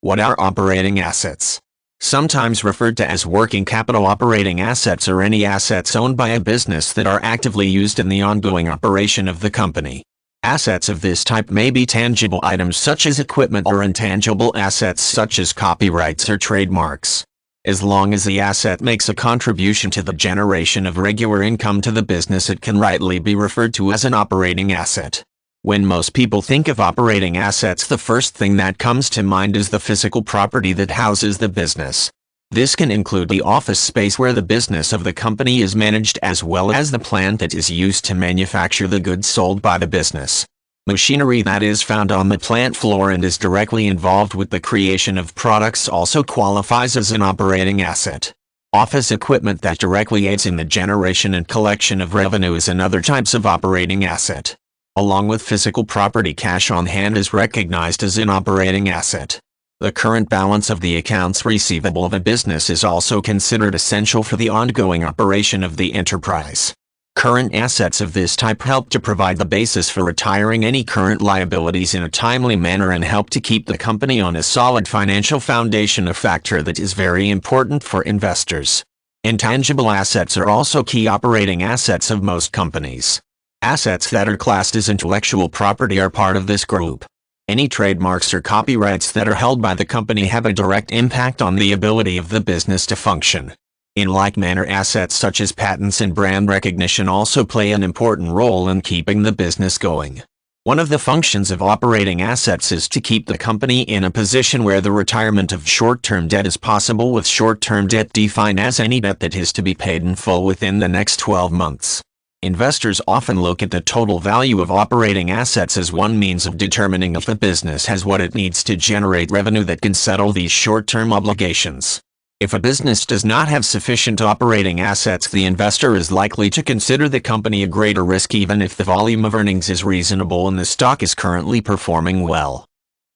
What are operating assets? Sometimes referred to as working capital, operating assets are any assets owned by a business that are actively used in the ongoing operation of the company. Assets of this type may be tangible items such as equipment or intangible assets such as copyrights or trademarks. As long as the asset makes a contribution to the generation of regular income to the business, it can rightly be referred to as an operating asset. When most people think of operating assets, the first thing that comes to mind is the physical property that houses the business. This can include the office space where the business of the company is managed, as well as the plant that is used to manufacture the goods sold by the business. Machinery that is found on the plant floor and is directly involved with the creation of products also qualifies as an operating asset. Office equipment that directly aids in the generation and collection of revenues and other types of operating asset. Along with physical property, cash on hand is recognized as an operating asset. The current balance of the accounts receivable of a business is also considered essential for the ongoing operation of the enterprise. Current assets of this type help to provide the basis for retiring any current liabilities in a timely manner and help to keep the company on a solid financial foundation, a factor that is very important for investors. Intangible assets are also key operating assets of most companies. Assets that are classed as intellectual property are part of this group. Any trademarks or copyrights that are held by the company have a direct impact on the ability of the business to function. In like manner, assets such as patents and brand recognition also play an important role in keeping the business going. One of the functions of operating assets is to keep the company in a position where the retirement of short-term debt is possible, with short-term debt defined as any debt that is to be paid in full within the next 12 months. Investors often look at the total value of operating assets as one means of determining if a business has what it needs to generate revenue that can settle these short-term obligations. If a business does not have sufficient operating assets, the investor is likely to consider the company a greater risk even if the volume of earnings is reasonable and the stock is currently performing well.